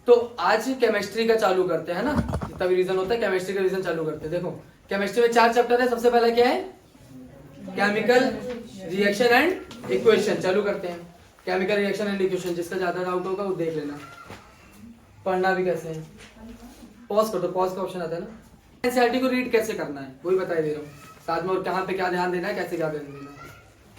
तो आज केमिस्ट्री का चालू करते हैं ना, जितना भी रीजन होता है केमिस्ट्री का रीजन चालू करते हैं। देखो केमिस्ट्री में 4 चैप्टर है। सबसे पहला क्या है? Chemical reaction and equation. चालू करते हैं केमिकल रिएक्शन एंड इक्वेशन। जिसका ज्यादा डाउट होगा वो देख लेना, पढ़ना भी कैसे है। पॉज कर दो, पॉज का ऑप्शन आता है ना। एनसीईआरटी को रीड कैसे करना है वही बता दे रहा हूँ साथ में, और कहाँ पे क्या ध्यान देना है, कैसे क्या ध्यान देना है।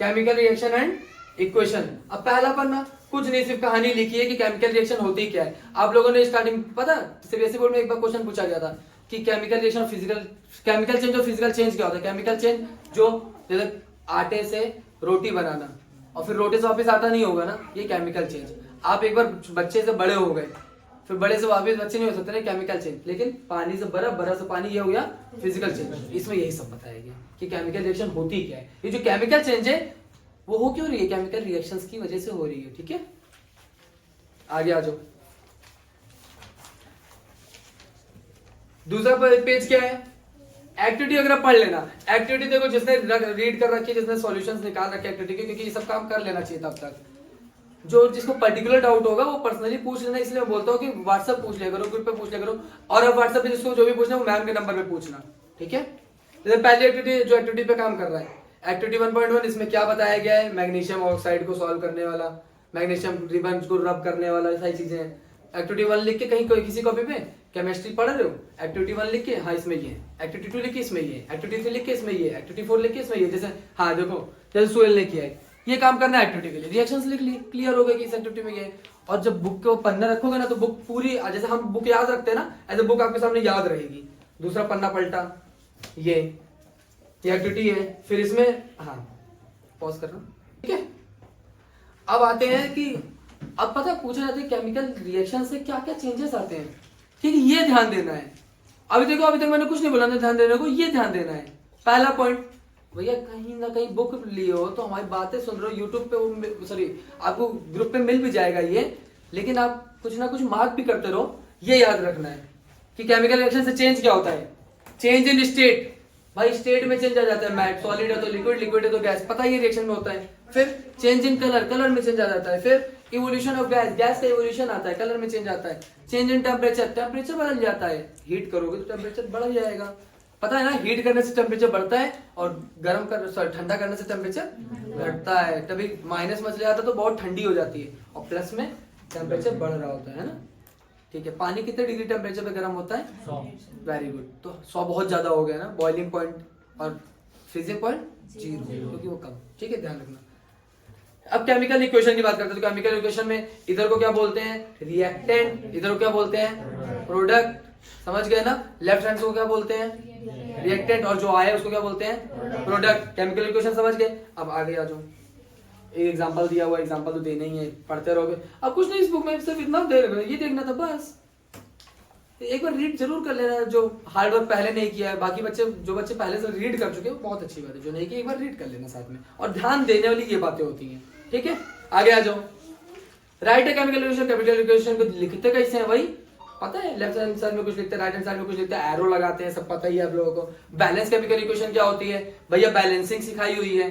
Chemical reaction and equation. अब पहला पन्ना कुछ नहीं, सिर्फ कहानी लिखी है कि केमिकल रिएक्शन होती क्या है। आप लोगों ने स्टार्टिंग पता सीबीएसई बोर्ड में एक बार क्वेश्चन पूछा गया था कि chemical reaction physical, chemical change और फिजिकल चेंज क्या होता है। केमिकल चेंज जो जैसे आटे से रोटी बनाना और फिर रोटी से वापस आटा नहीं होगा ना, ये केमिकल चेंज। आप एक बार बच्चे से बड़े हो गए, फिर बड़े से वापस बच्चे नहीं हो सकते ना, केमिकल चेंज। लेकिन पानी से बर्फ, बर्फ से पानी, ये हो गया फिजिकल चेंज। इसमें यही सब बताया गया कि केमिकल रिएक्शन होती क्या है। ये जो केमिकल चेंज है वो हो क्यों रही है, केमिकल रिएक्शंस की वजह से हो रही है। ठीक है, आगे आ जाओ। दूसरा पेज क्या है? एक्टिविटी। अगर आप पढ़ लेना एक्टिविटी, देखो जिसने रीड कर रखी है, जिसने सॉल्यूशंस निकाल रखे एक्टिविटी के, क्योंकि ये सब काम कर लेना चाहिए तब तक। जो जिसको पर्टिकुलर डाउट होगा वो पर्सनली पूछ लेना। इसलिए मैं बोलता हूँ कि व्हाट्सएप पूछ लिया करो, ग्रुप पे पूछ लिया करो, और अब व्हाट्सएप पे जिसको जो भी पूछना वो मैम के नंबर पे पूछना। ठीक है, जैसे पहली एक्टिविटी जो एक्टिविटी पे काम कर रहा है, एक्टिविटी 1.1, इसमें क्या बताया गया है? मैग्नीशियम ऑक्साइड को सॉल्व करने वाला, मैग्नीशियम रिबन को रब करने वाला, सारी चीजें हैं। एक्टिविटी 1 लिख के कहीं कोई किसी कॉपी पे केमिस्ट्री पढ़ रहे हो, एक्टिविटी 1 लिख के हाँ इसमें ये है, एक्टिविटी 2 लिख के इसमें ये, एक्टिविटी 3 लिख के इसमें ये, एक्टिविटी 4 लिख के इसमें ये। जैसे हाँ देखो, जैसे सुहेल ने किया है, ये काम करना है एक्टिविटी के लिए, रिएक्शंस लिख ली, क्लियर हो गया कि इस एक्टिविटी में ये। और जब बुक को पन्ना रखोगे ना तो बुक पूरी, जैसे हम बुक याद रखते हैं ना, ऐसे बुक आपके सामने याद रहेगी। दूसरा पन्ना पलटा, ये एक्टिविटी है, फिर इसमें हाँ पॉज करना। ठीक है, अब आते हैं कि अब पता पूछा जाता है केमिकल रिएक्शन से क्या क्या चेंजेस आते हैं। ठीक है, ये ध्यान देना है। अभी देखो अभी तक मैंने कुछ नहीं बोला ना, ध्यान देने को, ये ध्यान देना है। पहला पॉइंट, भैया कहीं ना कहीं बुक लिए हो तो हमारी बातें सुन रहे हो, यूट्यूब पे सॉरी आपको ग्रुप पे मिल भी जाएगा ये, लेकिन आप कुछ ना कुछ मार्क भी करते रहो। ये याद रखना है कि केमिकल रिएक्शन से चेंज क्या होता है। चेंज इन स्टेट, भाई स्टेट में चेंज आ जाता है, मैट सॉलिड है तो लिक्विड, लिक्विड है तो गैस, पता ही रिएक्शन में होता है। फिर चेंज इन कलर, कलर में चेंज आ जाता है। फिर इवोल्यूशन ऑफ गैस, गैस का इवोल्यूशन आता है, कलर में चेंज आता है। चेंज इन टेम्परेचर, टेम्परेचर बदल जाता है, हीट करोगे तो टेम्परेचर बढ़ जाएगा। पता है ना, हीट करने से टेम्परेचर बढ़ता है और गर्म कर ठंडा करने से टेम्परेचर घटता है। तभी माइनस में चले जाता है तो बहुत ठंडी हो जाती है, और प्लस में टेम्परेचर बढ़ रहा होता है ना। ठीक है, पानी कितने डिग्री टेम्परेचर पे गर्म होता है? 100। वेरी गुड, तो 100 बहुत ज्यादा हो गया ना, बॉइलिंग पॉइंट और फ्रीजिंग पॉइंट 0, क्योंकि वो कम। ठीक है, ध्यान रखना। अब केमिकल इक्वेशन की बात करते हैं तो केमिकल इक्वेशन में इधर को क्या बोलते हैं? रिएक्टेंट, इधर को क्या बोलते हैं? प्रोडक्ट। समझ गए ना? लेफ्ट हैंड को क्या बोलते हैं? रिएक्टेंट, और जो आया उसको क्या बोलते हैं? प्रोडक्ट। केमिकल इक्वेशन समझ गए? अब आगे आ जाओ। एक एग्जांपल दिया हुआ, एग्जांपल तो देना ही है, पढ़ते रहोगे। अब कुछ नहीं, इस बुक में सिर्फ इतना दे रहे, ये देखना था बस। एक बार रीड जरूर कर लेना, जो हार्ड वर्क पहले नहीं किया है। बाकी बच्चे, जो बच्चे पहले से रीड कर चुके हैं बहुत अच्छी बात है, जो नहीं किया एक बार रीड कर लेना साथ में, और ध्यान देने वाली ये बातें होती हैं। ठीक है, आगे आ जाओ। राइट है केमिकल इक्वेशन, केमिकल इक्वेशन को लिखते कैसे हैं भाई? पता है, लेफ्ट हैंड साइड में कुछ लिखते हैं, राइट हैंड साइड में कुछ लिखते हैं, एरो लगाते हैं, सब पता ही है आप लोगों को। बैलेंस केमिकल इक्वेशन क्या होती है? भैया बैलेंसिंग सिखाई हुई है,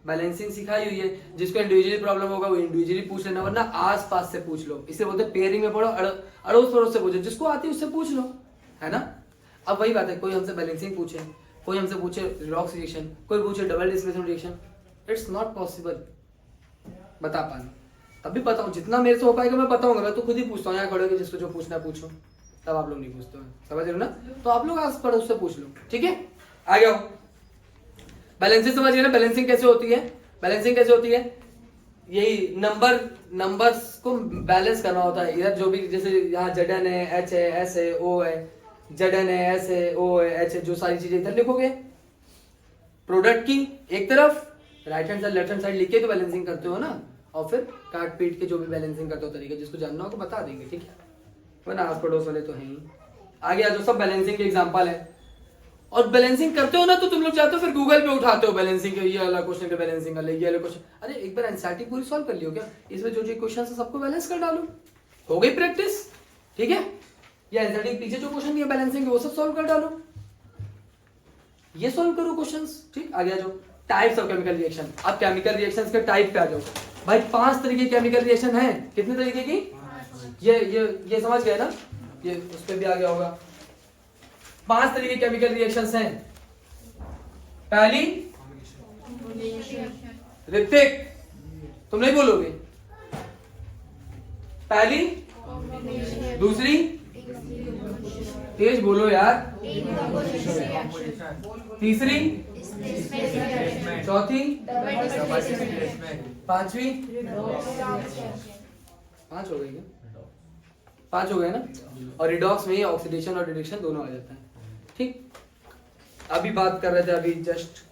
बैलेंसिंग सिखाई हुई है। जिसको इंडिविजुअली प्रॉब्लम होगा वो इंडिविजुअली पूछ लेना, वरना आस पास से पूछ लो। इसे बोलते हैं पेयरिंग में पढ़ो, अड़ोस पड़ोस से पूछो, जिसको आती है उससे पूछ लो, है ना। अब वही बात है, कोई हमसे बैलेंसिंग पूछे, कोई हमसे पूछे रिडॉक्स रिएक्शन, कोई पूछे double displacement reaction, it's not possible बता पाना। तभी बताऊं, जितना मेरे से हो पाएगा मैं बताऊंगा। मैं तो खुद ही पूछता हूँ यहाँ खड़े होकर, जिसको जो पूछना है पूछो, तब आप लोग नहीं पूछते हो, समझ रहे हो ना। तो आप लोग आस पड़ोस से पूछ लो। ठीक है, आगे आओ। बैलेंसिंग समझिए ना, बैलेंसिंग कैसे होती है? बैलेंसिंग कैसे होती है? यही नंबर्स को बैलेंस करना होता है। इधर जो भी, जैसे यहाँ Zn है, H है, S है, O है, Zn है, S है, O है, H है, जो सारी चीजें इधर लिखोगे प्रोडक्ट की एक तरफ, right hand side left hand side लिख के तो बैलेंसिंग करते हो ना, और फिर काट पीट के जो भी बैलेंसिंग करते हो तरीके, जिसको जानना हो तो बता देंगे। ठीक है, वरना आस पड़ोस वाले तो हैं ही। आगे आ जाओ, सब बैलेंसिंग के एग्जांपल है। और बैलेंसिंग करते हो ना तो तुम लोग जाते हो फिर गूगल पे उठाते हो बैलेंसिंग के, ये वाला क्वेश्चन का बैलेंसिंग वाला, ये वाला क्वेश्चन। अरे एक बार एनसीईआरटी पूरी सॉल्व कर लियो क्या? इसमें जो जो क्वेश्चन है सबको बैलेंस कर डालो, हो गई प्रैक्टिस। ठीक है, या एनसीईआरटी के पीछे जो क्वेश्चन है बैलेंसिंग के वो सब सॉल्व कर डालो, ये सॉल्व करो क्वेश्चंस। ठीक, आगे आ जाओ। Types of chemical reaction. अब केमिकल रिएक्शंस के टाइप पे आ जाओ। भाई 5 तरीके के केमिकल रिएक्शन है। कितने तरीके की? ये समझ गए ना, ये उस पर भी आ गया होगा। 5 तरीके केमिकल रिएक्शंस हैं। पहली, ऋतिक तुम नहीं बोलोगे, पहली, दूसरी, तेज बोलो यार, तीसरी, चौथी, पांचवी, 5 हो गई क्या? 5 हो गए ना। और रिडॉक्स में ऑक्सीडेशन और रिडक्शन दोनों आ जाता है। ठीक, अभी बात कर रहे थे अभी जस्ट,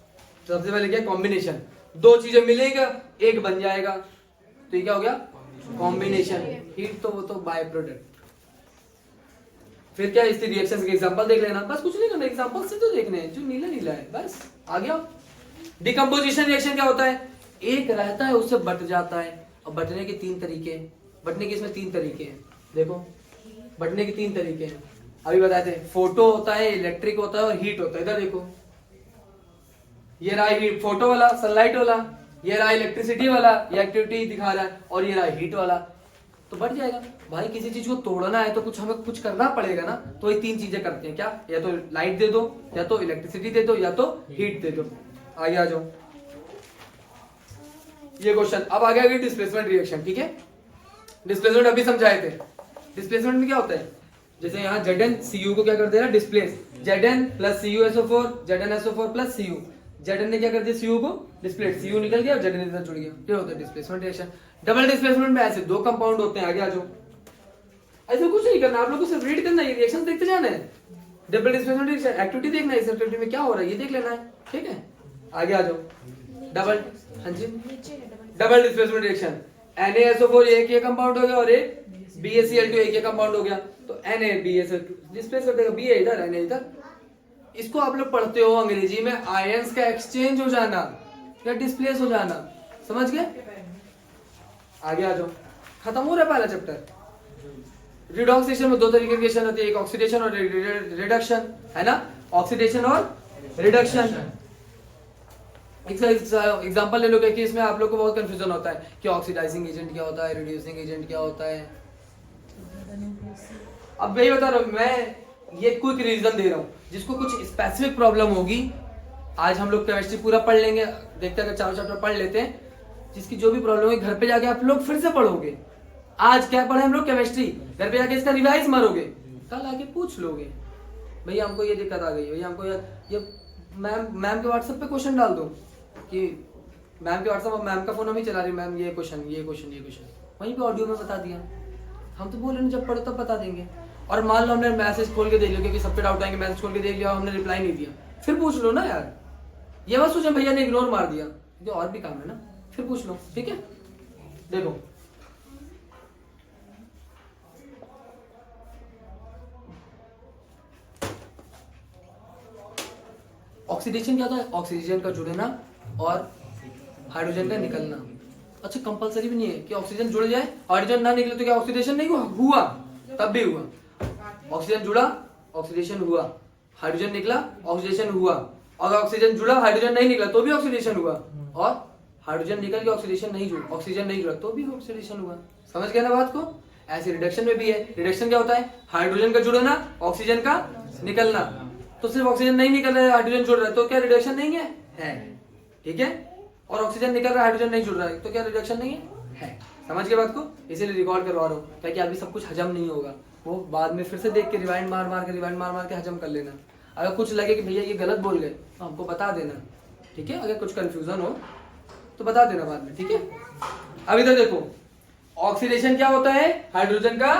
सबसे पहले क्या, कॉम्बिनेशन। 2 चीजें मिलेगा, एक बन जाएगा, तो ये क्या हो गया, कॉम्बिनेशन। हीट तो वो तो बाय प्रोडक्ट। फिर क्या, इसकी रिएक्शन के एग्जांपल देख लेना, बस कुछ नहीं करना, एग्जांपल से तो देखने हैं, जो नीला नीला है बस। आ गया। डिकम्पोजिशन रिएक्शन क्या होता है, एक रहता है उससे बट जाता है, और बटने के 3 तरीके हैं। बटने के इसमें 3 तरीके हैं, देखो बटने के 3 तरीके हैं, अभी बताए थे। फोटो होता है, इलेक्ट्रिक होता है और हीट होता है। इधर देखो, ये रहा हीट, फोटो वाला, सनलाइट वाला, ये रहा इलेक्ट्रिसिटी वाला, ये एक्टिविटी दिखा रहा है, और ये रहा हीट वाला। तो बढ़ जाएगा भाई, किसी चीज को तोड़ना है तो कुछ हमें कुछ करना पड़ेगा ना, तो ये 3 चीजें करते हैं क्या, या तो लाइट दे दो, या तो इलेक्ट्रिसिटी दे दो, या तो हीट दे दो। आगे आ जाओ, ये क्वेश्चन। अब आ गया डिस्प्लेसमेंट रिएक्शन। ठीक है, डिस्प्लेसमेंट अभी समझाए थे। डिस्प्लेसमेंट में क्या होता है, जैसे यहाँ ZnCu को क्या कर देना, displace. Zn plus CuSO4, ZnSO4 plus Cu, Zn ने क्या कर दिया, Cu को डिस्प्लेस, Cu निकल गया और Zn इधर जुड़ गया। ये होता है डिस्प्लेसमेंट रिएक्शन। डबल डिस्प्लेसमेंट में ऐसे 2 कंपाउंड होते हैं। आगे आ जाओ, ऐसे कुछ नहीं करना, आप लोगों को सिर्फ रीड करना है, रिएक्शन देखते जाना है। डबल डिस्प्लेसमेंट रिएक्शन एक्टिविटी देखना है, इस एक्टिविटी में क्या हो रहा है ये देख लेना है। ठीक है, आगे आ जाओ। डबल, हाँ जी, डबल डिस्प्लेसमेंट रिएक्शन। NaSO4 एक ये कंपाउंड हो गया, और एक BaCl2 एक ये कंपाउंड हो गया, तो NaBaCl2 डिस्प्लेस कर देगा, B है इधर, Na इधर। इसको आप लोग पढ़ते हो अंग्रेजी में, आयंस का एक्सचेंज हो जाना या डिस्प्लेस हो जाना, समझ गए। आगे आ जाओ, खत्म हो रहा है पहला चैप्टर। रिडॉक्स रिएक्शन में 2 तरीके की रिएक्शन होती है, एक ऑक्सीडेशन और रिडक्शन, है ना, ऑक्सीडेशन और रिडक्शन। एग्जांपल ले लो कि इसमें आप लोग को बहुत कंफ्यूजन होता है कि ऑक्सीडाइजिंग एजेंट क्या होता है, रिड्यूसिंग एजेंट क्या होता है। अब वही बता रहा हूं मैं, ये क्विक रिवीजन दे रहा हूँ, जिसको कुछ स्पेसिफिक प्रॉब्लम होगी। आज हम लोग केमिस्ट्री पूरा पढ़ लेंगे, देखते हैं 4 चैप्टर पढ़ लेते हैं, जिसकी जो भी प्रॉब्लम होगी घर पे जाके आप लोग फिर से पढ़ोगे। आज क्या पढ़े हम लोग, केमिस्ट्री, घर पे जाके इसका रिवाइज मारोगे, कल आके पूछ लोगे, भैया हमको ये दिक्कत आ गई, भैया हमको ये मैम के व्हाट्सएप पे क्वेश्चन डाल दो, कि मैम के व्हाट्सएप, मैम का फोन हम ही चला रही, मैम ये क्वेश्चन, वहीं पे ऑडियो में बता दिया। हम तो बोल रहे जब पढ़ो तब बता देंगे। और मान लो हमने मैसेज खोल के देख लिया, क्योंकि सब पे डाउट आएंगे, मैसेज खोल के देख लिया, हमने रिप्लाई नहीं दिया, फिर पूछ लो ना यार। ये मत सोचो भैया ने इग्नोर मार दिया, ये और भी काम है ना, फिर पूछ लो। ठीक है, देखो ऑक्सीडेशन क्या होता है, ऑक्सीजन का जुड़ना और हाइड्रोजन का निकलना। अच्छा, कंपलसरी भी नहीं है कि ऑक्सीजन जुड़ जाए, हाइड्रोजन ना निकले तो क्या ऑक्सीडेशन नहीं हुआ, तब भी हुआ। ऑक्सीजन जुड़ा, ऑक्सीडेशन हुआ, हाइड्रोजन निकला, ऑक्सीडेशन हुआ। और ऑक्सीजन जुड़ा, हाइड्रोजन नहीं निकला तो भी ऑक्सीडेशन हुआ, और हाइड्रोजन निकल के ऑक्सीडेशन नहीं जुड़ा, ऑक्सीजन नहीं जुड़ा तो भी ऑक्सीडेशन हुआ। समझ गए ना बात को। ऐसे रिडक्शन में भी है। रिडक्शन क्या होता है, हाइड्रोजन का जुड़ना, ऑक्सीजन का निकलना। तो सिर्फ ऑक्सीजन नहीं निकल रहा है, हाइड्रोजन जुड़ रहा है, तो क्या रिडक्शन नहीं है? ठीक है। और ऑक्सीजन निकल रहा है, हाइड्रोजन नहीं जुड़ रहा है, तो क्या रिडक्शन नहीं है? समझ के बात को, इसीलिए रिकॉर्ड करवा रहा हूँ, ताकि अभी सब कुछ हजम नहीं होगा, वो बाद में फिर से देख के रिवाइंड मार मार के हजम कर लेना। अगर कुछ लगे कि भैया ये गलत बोल गए तो हमको बता देना, ठीक है। अगर कुछ कंफ्यूजन हो तो बता देना बाद में, ठीक है। अब इधर देखो, ऑक्सीडेशन क्या होता है, हाइड्रोजन का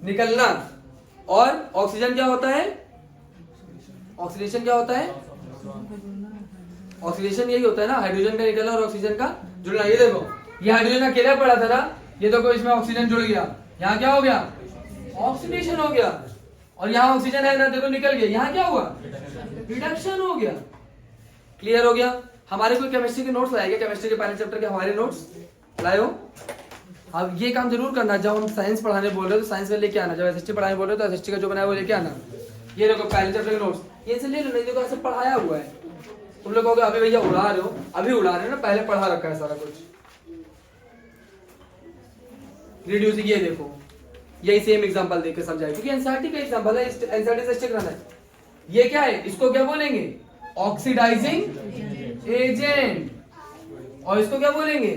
निकलना, और ऑक्सीजन क्या होता है, ऑक्सीडेशन क्या होता है, ऑक्सीडेशन यही होता है ना, हाइड्रोजन का निकलना और ऑक्सीजन का जुड़ना। ये देखो, ये हाइड्रोजन अकेला पड़ा था ना, ये देखो इसमें ऑक्सीजन जुड़ गया, यहाँ क्या हो गया, ऑक्सीडेशन हो गया। और यहाँ ऑक्सीजन है ना, देखो निकल गया, यहाँ क्या हुआ, रिडक्शन हो गया। क्लियर हो गया। हमारे कोई केमिस्ट्री के नोट्स लाएगा, केमिस्ट्री के पहले चैप्टर के हमारे नोट्स लाए हो। अब ये काम जरूर करना, जब हम साइंस पढ़ाने बोल रहे हो तो साइंस का लेके आना, जब एसएसटी पढ़ाने बोल रहे हो तो एसएसटी का जो बनाया वो लेके आना। ये देखो पहले चैप्टर के नोट्स, ये से ले लो, नहीं देखो ऐसे पढ़ाया हुआ है। तुम लोग कहोगे अभी भैया उड़ा रहे हो, अभी उड़ा रहे हो ना, पहले पढ़ा रखा है सारा कुछ। रिड्यूसिंग, ये देखो यही सेम एग्जांपल देके समझाए, क्योंकि एनसीईआरटी का एग्जांपल है, एनसीईआरटी से स्टिक रहना है। ये क्या है, इसको क्या बोलेंगे, ऑक्सीडाइजिंग एजेंट, और इसको क्या बोलेंगे,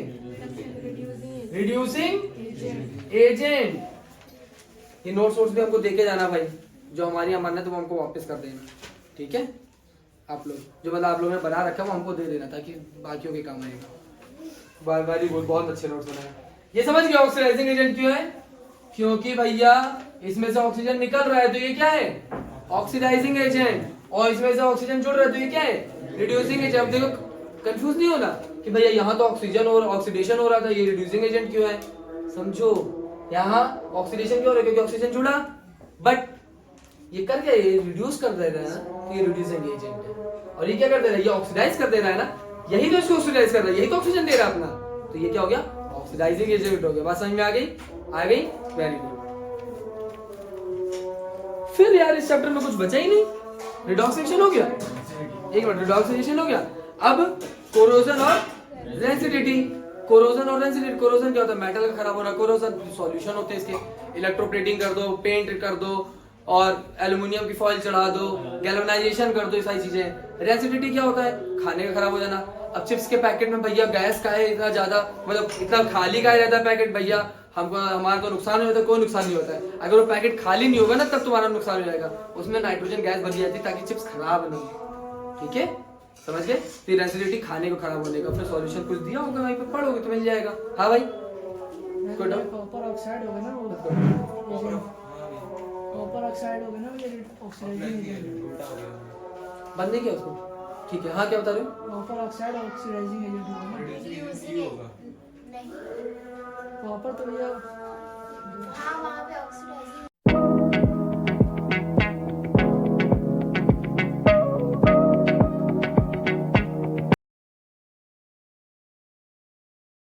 रिड्यूसिंग एजेंट। ये नोट्स भी हमको देके जाना भाई, जो हमारी अमानत है वो हमको वापस कर देना, ठीक है। आप लोग जो मतलब आप लोगों ने बना रखा है वो हमको दे देना, ताकि बाकियों के काम आएगा। वेरी गुड, बहुत अच्छे नोट्स बनाए। ये समझ गया ऑक्सीडाइजिंग एजेंट क्यों है, क्योंकि भैया इसमें से ऑक्सीजन निकल रहा है तो ये क्या है, ऑक्सीडाइजिंग एजेंट, और इसमें से ऑक्सीजन जुड़ रहा है तो ये क्या है, रिड्यूसिंग एजेंट। अब देखो कंफ्यूज नहीं होना कि भैया यहाँ तो ऑक्सीजन और ऑक्सीडेशन हो रहा था, ये रिड्यूसिंग एजेंट क्यों है। समझो, यहाँ ऑक्सीडेशन क्यों हो रहा है, क्योंकि ऑक्सीजन जुड़ा, बट ये कर क्या, ये रिड्यूस कर दे रहा है ना, तो ये रिड्यूसिंग एजेंट है। और ये क्या कर दे रहा है, ये ऑक्सीडाइज कर दे रहा है ना, यही तो इसको ऑक्सीडाइज कर रहा है, यही तो ऑक्सीजन दे रहा है अपना, तो ये क्या हो गया, ऑक्सीडाइजिंग एजेंट हो गया। बात समझ में आ गई, आ गई, वेरी गुड। फिर यार इस चैप्टर में कुछ बचा ही नहीं, रिडॉक्सिफिकेशन हो गया, एक मिनट, रिडॉक्सिफिकेशन हो गया। अब कोरोजन और रेंसिडिटी, कोरोजन और रेंसिडिटी, कोरोजन क्या होता है, मेटल खराब होना, कोरोजन सॉल्यूशन होते हैं इसके, इलेक्ट्रोप्लेटिंग कर दो, पेंट कर दो, और एल्युमिनियम की फॉइल चढ़ा दो, गैल्वेनाइजेशन कर दो, ये सारी चीजें। रेंसिडिटी क्या होता है, खाने का खराब हो जाना। अब चिप्स के पैकेट में भैया गैस का है इतना ज्यादा, मतलब इतना खाली का रहता है पैकेट, भैया हमको हमारा तो नुकसान नहीं होता, कोई नुकसान नहीं होता है। अगर वो पैकेट खाली नहीं होगा ना तब तुम्हारा नुकसान हो जाएगा, उसमें नाइट्रोजन गैस भरी जाती है ताकि चिप्स खराब नहीं हो, ठीक है, समझ गए। फिर रेंसिडिटी खाने को खराब होने का, अपने सॉल्यूशन कुछ दिया होगा वहीं पे पढ़ोगे तो मिल जाएगा। हाँ भाई, कॉपर ऑक्साइड होगा ना, वो कॉपर ऑक्साइड होगा ना, ये ऑक्सीडाइजिंग एजेंट बंद नहीं किया उसको, ठीक है। हाँ क्या बता रहे हो, कॉपर ऑक्साइड ऑक्सीडाइजिंग एजेंट होगा ना, नहीं, कॉपर तो भैया हाँ वहाँ पे ऑक्सीडाइजिंग